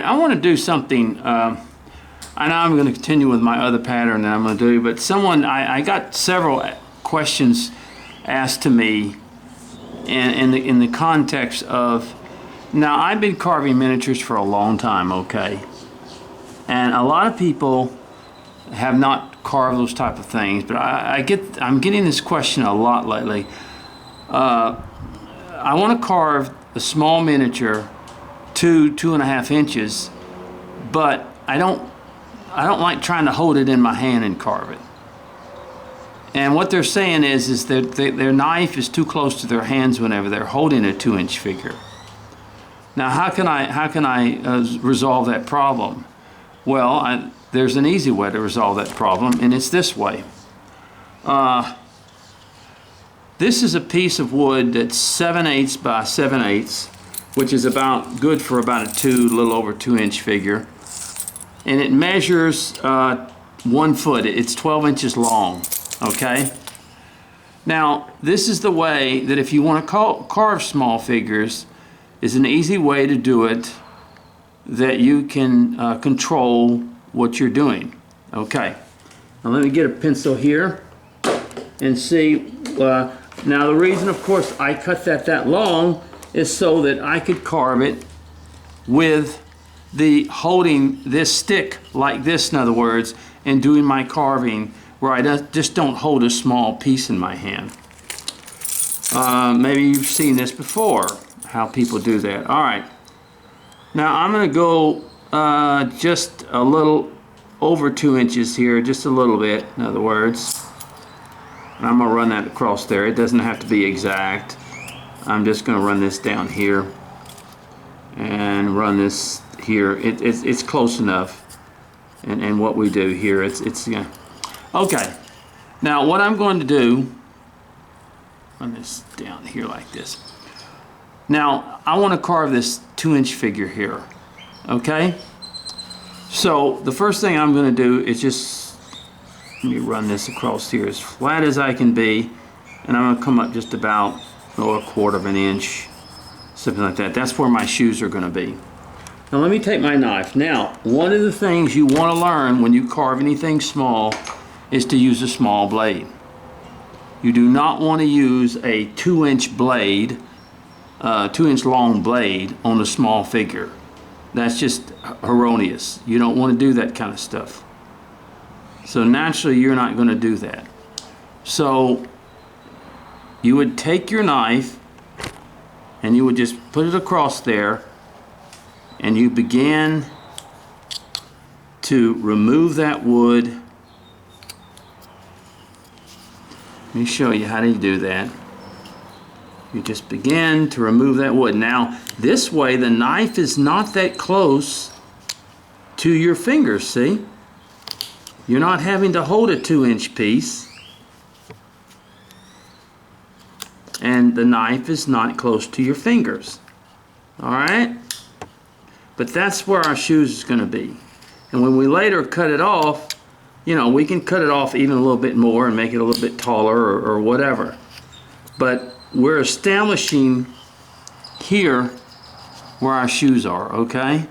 right, I want to do something. I know I'm going to continue with my other pattern that I'm going to do, but I got several questions asked to me in the context of, now I've been carving miniatures for a long time, okay? And a lot of people have not carved those type of things, but I'm getting this question a lot lately. I want to carve a small miniature, 2.5 inches, but I don't like trying to hold it in my hand and carve it. And what they're saying is that their knife is too close to their hands whenever they're holding a 2-inch figure. Now, how can I resolve that problem? Well, there's an easy way to resolve that problem, and it's this way. This is a piece of wood that's 7/8 by 7/8, which is about good for about a little over 2-inch figure. And it measures 1 foot. It's 12 inches long, okay? Now, this is the way that if you want to carve small figures, is an easy way to do it that you can control what you're doing. Okay, now let me get a pencil here and see. Now the reason, of course, I cut that long is so that I could carve it with holding this stick like this, in other words, and doing my carving where I just don't hold a small piece in my hand. Maybe you've seen this before, how people do that. All right. Now I'm going to go just a little over 2 inches here, just a little bit, in other words. And I'm going to run that across there. It doesn't have to be exact. I'm just going to run this down here and run this here. It's close enough. And what we do here, yeah. Okay. Now what I'm going to do, run this down here like this. Now I want to carve this 2-inch figure here. Okay? So the first thing I'm going to do is just, let me run this across here as flat as I can be, and I'm going to come up just about a 1/4 inch, something like that. That's where my shoes are going to be. Now let me take my knife. Now, one of the things you want to learn when you carve anything small is to use a small blade. You do not want to use a 2-inch blade, 2-inch long blade on a small figure. That's just erroneous. You don't want to do that kind of stuff. So naturally, you're not going to do that. So you would take your knife and you would just put it across there, and you begin to remove that wood. Let me show you how to do that. You just begin to remove that wood. Now, this way, the knife is not that close to your fingers, see? You're not having to hold a 2-inch piece, and the knife is not close to your fingers. All right? But that's where our shoes is going to be. And when we later cut it off, you know, we can cut it off even a little bit more and make it a little bit taller or whatever. But we're establishing here where our shoes are, okay?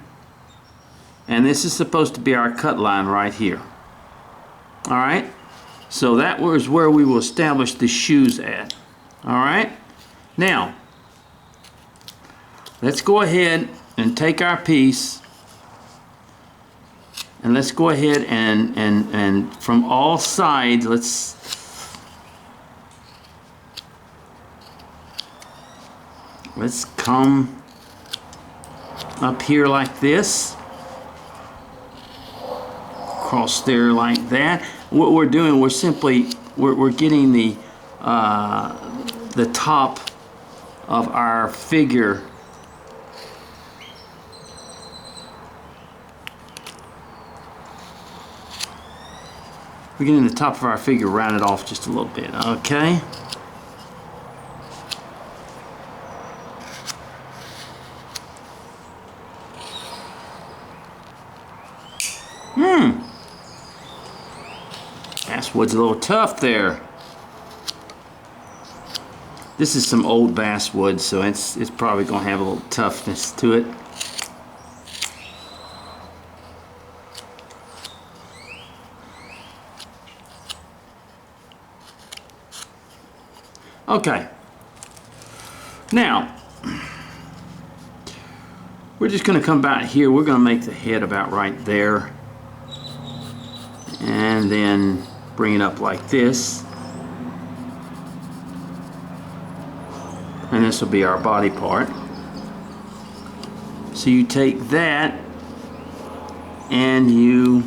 And this is supposed to be our cut line right here. All right? So that was where we will establish the shoes at. All right? Now, let's go ahead and take our piece, and let's go ahead and from all sides, let's come up here like this, across there like that. What we're doing, we're getting the top of our figure rounded off just a little bit, okay? Basswood's a little tough there. This is some old basswood, so it's probably going to have a little toughness to it. Okay. Now, we're just going to come back here. We're going to make the head about right there. And then bring it up like this. And this will be our body part. So you take that and you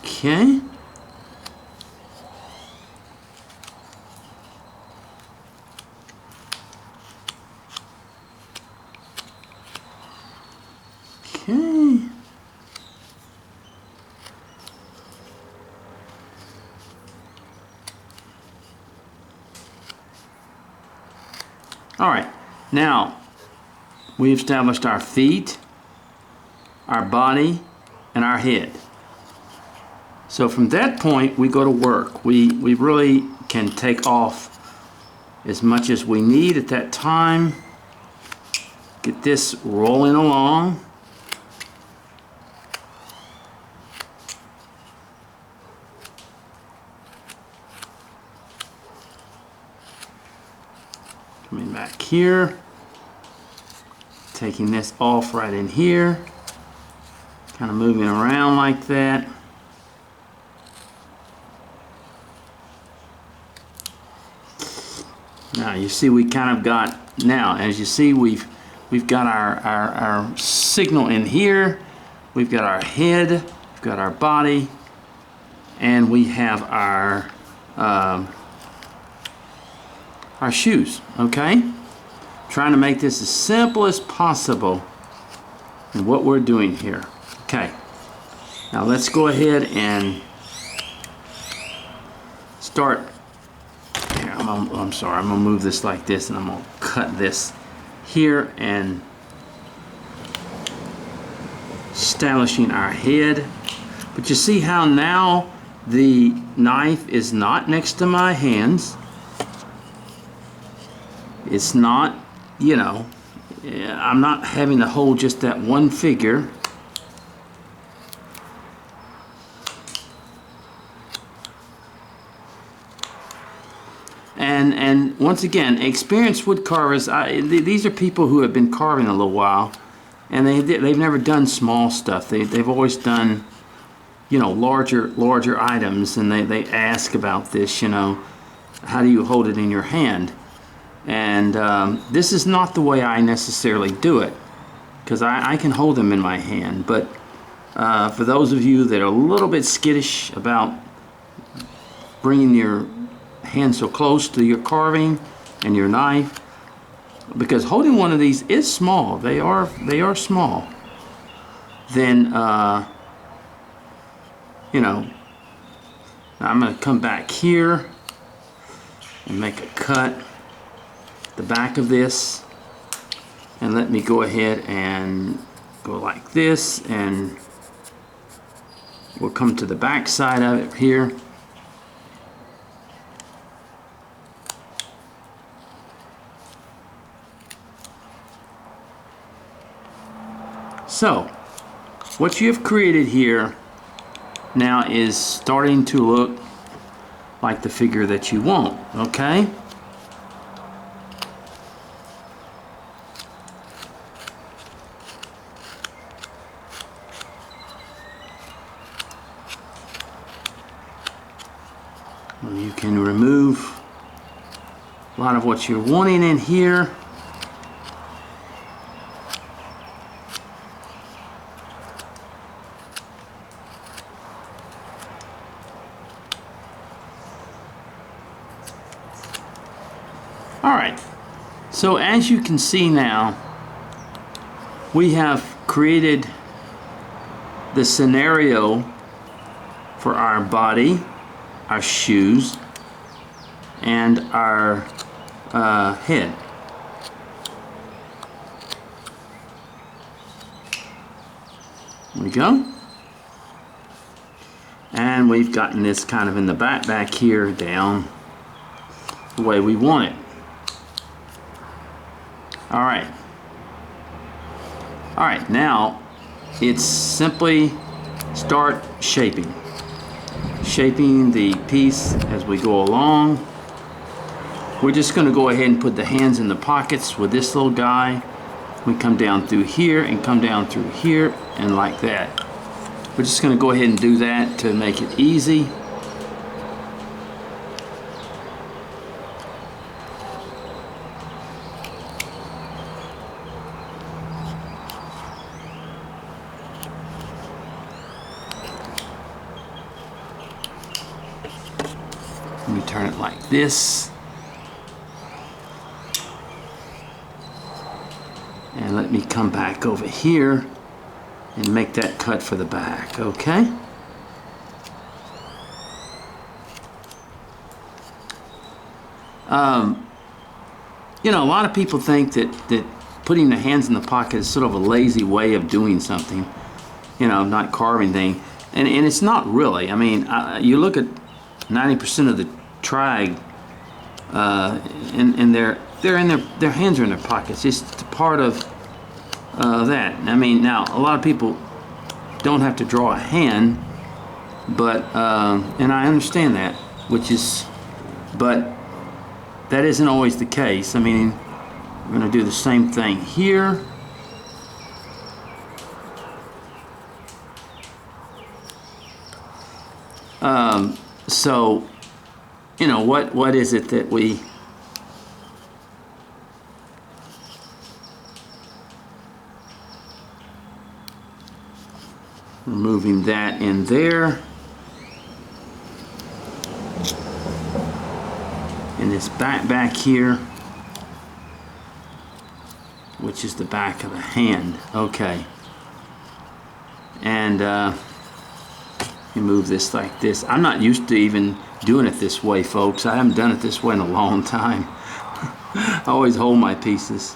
okay. Okay. All right. Now, we've established our feet, our body, and our head. So from that point, we go to work. We really can take off as much as we need at that time. Get this rolling along. Coming back here. Taking this off right in here. Kind of moving around like that. Now you see we kind of got, now as you see we've got our signal in here, we've got our head, we've got our body, and we have our shoes, okay? Trying to make this as simple as possible in what we're doing here. Okay, now let's go ahead and start. Here, I'm sorry, I'm gonna move this like this and I'm gonna cut this here and establishing our head. But you see how now the knife is not next to my hands. It's not, you know, I'm not having to hold just that one figure. And once again, experienced wood carvers, these are people who have been carving a little while, and they've never done small stuff. They've always done, you know, larger items, and they ask about this, you know, how do you hold it in your hand? And this is not the way I necessarily do it, because I can hold them in my hand. But for those of you that are a little bit skittish about bringing your hand so close to your carving and your knife, because holding one of these is small, they are small, then you know, I'm going to come back here and make a cut the back of this, and let me go ahead and go like this, and we'll come to the back side of it here. So what you have created here now is starting to look like the figure that you want, okay? You can remove a lot of what you're wanting in here. Alright, so as you can see now, we have created the scenario for our body, our shoes, and our head. There we go. And we've gotten this kind of in the back here down the way we want it. All right. All right, now it's simply start shaping. Shaping the piece as we go along. We're just going to go ahead and put the hands in the pockets with this little guy. We come down through here and come down through here and like that. We're just going to go ahead and do that to make it easy. Let me turn it like this. And let me come back over here and make that cut for the back, okay? You know, a lot of people think that putting the hands in the pocket is sort of a lazy way of doing something, you know, not carving thing. And it's not really. I mean, you look at 90% of the tribe, and their hands are in their pockets. It's part of that. I mean, now a lot of people don't have to draw a hand, but and I understand that, but that isn't always the case. I mean, we're going to do the same thing here. So, you know, what is it that we removing that in there, and this back here, which is the back of the hand. Okay, and you move this like this. I'm not used to even doing it this way, folks. I haven't done it this way in a long time. I always hold my pieces.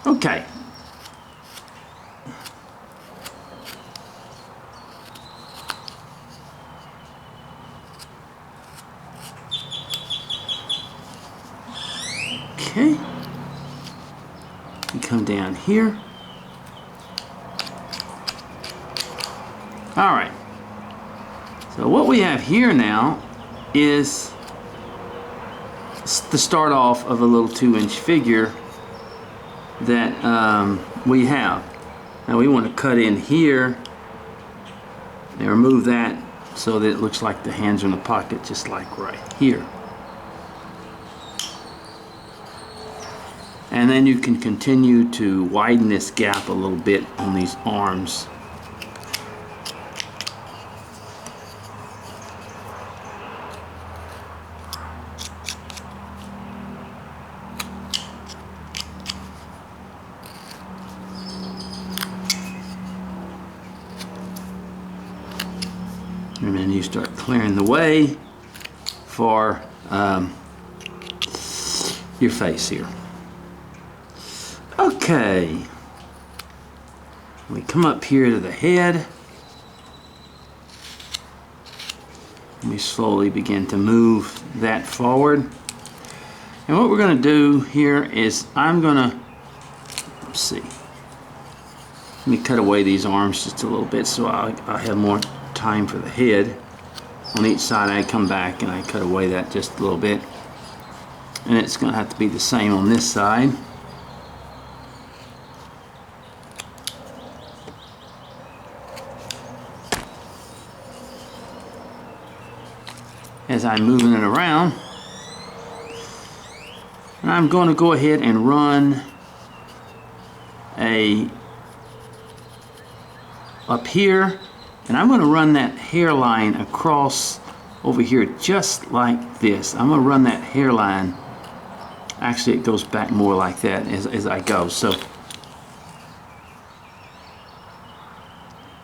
Okay. Okay. You come down here. All right. So what we have here now is the start off of a little 2-inch figure that we have. Now we want to cut in here and remove that so that it looks like the hands are in the pocket, just like right here. And then you can continue to widen this gap a little bit on these arms. And then you start clearing the way for your face here. Okay, we come up here to the head. We slowly begin to move that forward. And what we're going to do here is I'm going to, let's see, let me cut away these arms just a little bit so I have more time for the head. On each side I come back and I cut away that just a little bit. And it's going to have to be the same on this side. As I'm moving it around, and I'm going to go ahead and run up here, and I'm going to run that hairline across over here just like this. I'm going to run that hairline, actually it goes back more like that as I go. So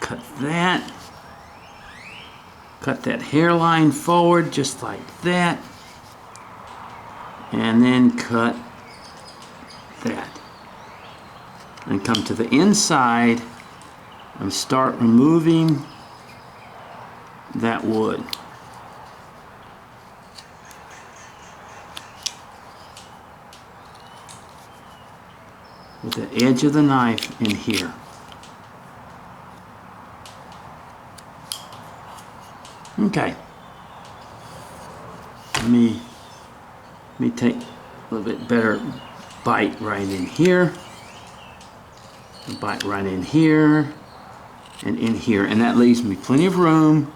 cut that. Cut that hairline forward just like that, and then cut that, and come to the inside and start removing that wood. With the edge of the knife in here. Okay. Let me take a little bit better bite right in here. Bite right in here and in here, and that leaves me plenty of room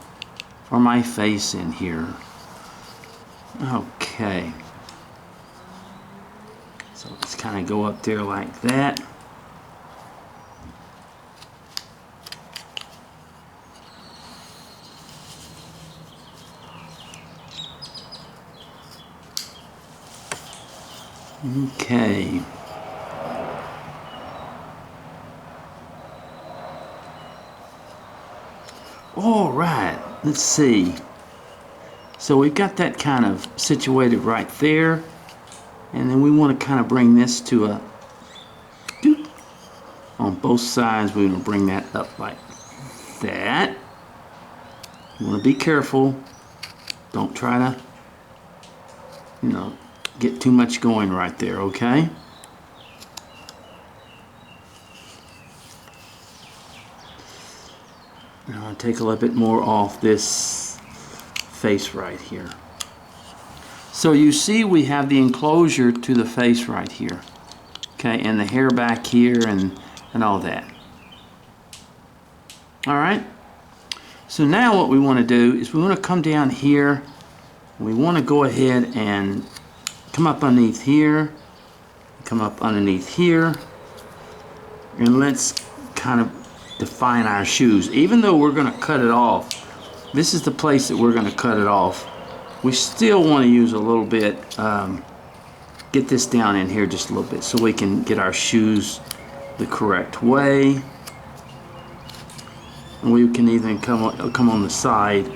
for my face in here. Okay. So let's kind of go up there like that. Okay. All right, let's see. So we've got that kind of situated right there. And then we want to kind of bring this to a doop. On both sides. We're going to bring that up like that. You want to be careful. Don't try to, you know, get too much going right there, okay? Now I'll take a little bit more off this face right here. So you see we have the enclosure to the face right here. Okay, and the hair back here and all that. Alright? So now what we want to do is we want to come down here. We want to go ahead and come up underneath here. Come up underneath here. And let's kind of define our shoes. Even though we're going to cut it off, this is the place that we're going to cut it off. We still want to use a little bit, get this down in here just a little bit so we can get our shoes the correct way. And we can even come on the side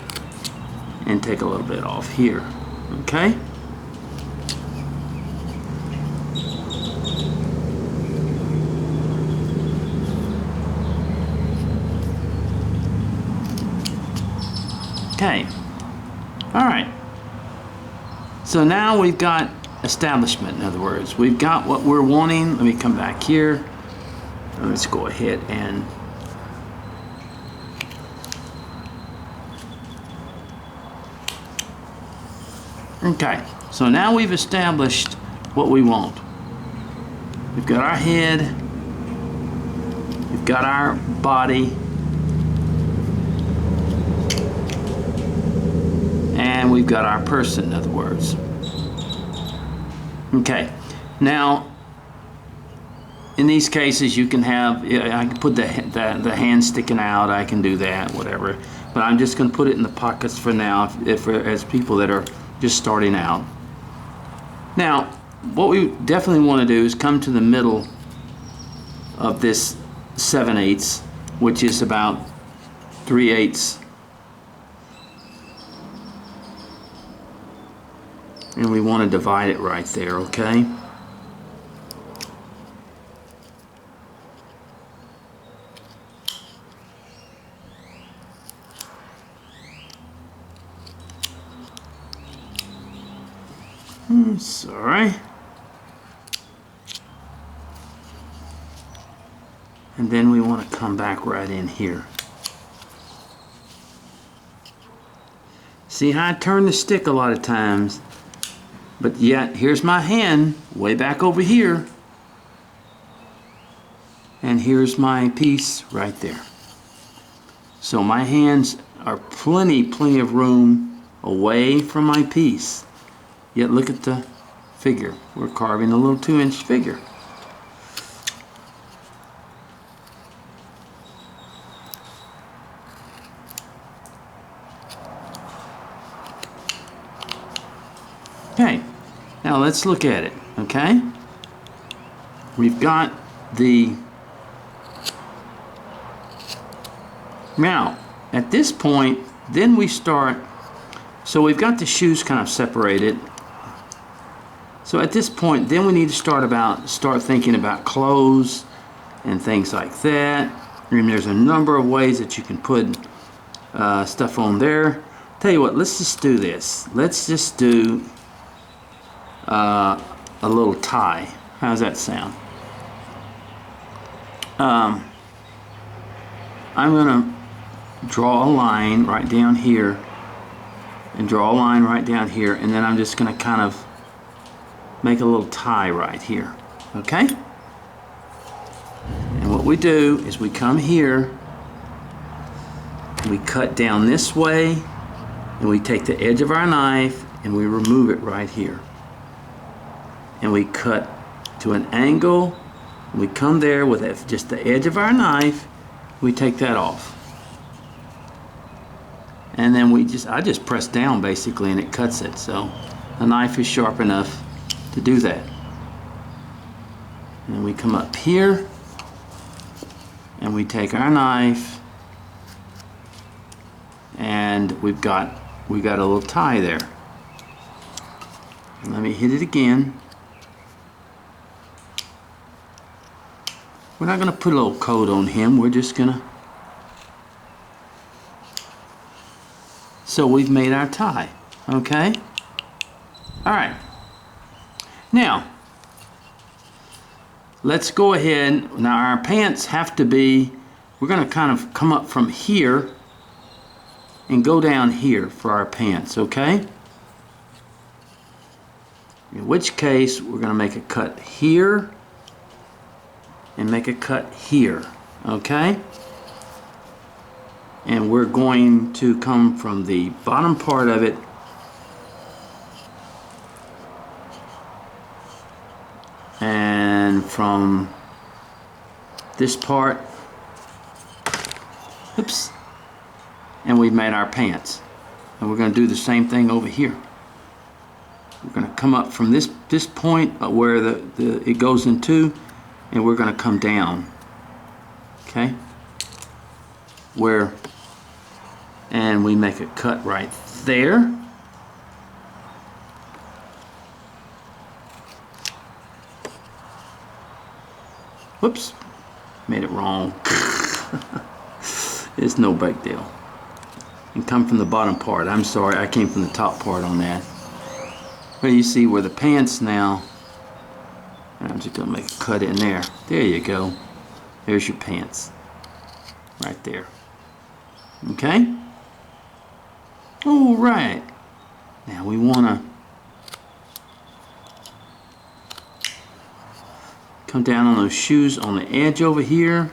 and take a little bit off here. Okay? Okay. All right. So now we've got establishment, in other words. We've got what we're wanting. Let me come back here. Let's go ahead and okay. So now we've established what we want. We've got our head. We've got our body. And we've got our person, in other words. Okay, now in these cases you can have, I can put the hand sticking out, I can do that, whatever. But I'm just going to put it in the pockets for now, as people that are just starting out. Now, what we definitely want to do is come to the middle of this 7/8, which is about 3/8. And we want to divide it right there, okay? Sorry. And then we want to come back right in here. See how I turn the stick a lot of times? But yet, here's my hand way back over here. And here's my piece right there. So my hands are plenty of room away from my piece. Yet look at the figure. We're carving a little 2-inch figure. Okay, now let's look at it, okay? We've got the... Now, at this point, then we start... So we've got the shoes kind of separated. So at this point, then we need to start thinking about clothes and things like that. And there's a number of ways that you can put stuff on there. Tell you what, let's just do this. Let's just do a little tie. How's that sound? I'm gonna draw a line right down here and draw a line right down here, and then I'm just gonna kind of make a little tie right here. Okay? And what we do is we come here, we cut down this way, and we take the edge of our knife and we remove it right here. And we cut to an angle, and we come there with just the edge of our knife, we take that off. And then I just press down basically and it cuts it. So the knife is sharp enough to do that. And then we come up here and we take our knife, and we've got a little tie there. Let me hit it again. We're not going to put a little coat on him. We're just going to. So we've made our tie. Okay? All right. Now, let's go ahead. Now our pants have to be, we're going to kind of come up from here and go down here for our pants, okay? In which case, we're going to make a cut here and make a cut here, okay? And we're going to come from the bottom part of it and from this part, oops, and we've made our pants. And we're going to do the same thing over here. We're going to come up from this point where it goes into, and we're going to come down, okay, and we make a cut right there. Whoops, made it wrong. It's no big deal. And come from the bottom part. I'm sorry, I came from the top part on that. Well, you see where the pants now, and I'm just going to make a cut in there. There you go. There's your pants. Right there. Okay? All right. Now we want to come down on those shoes on the edge over here.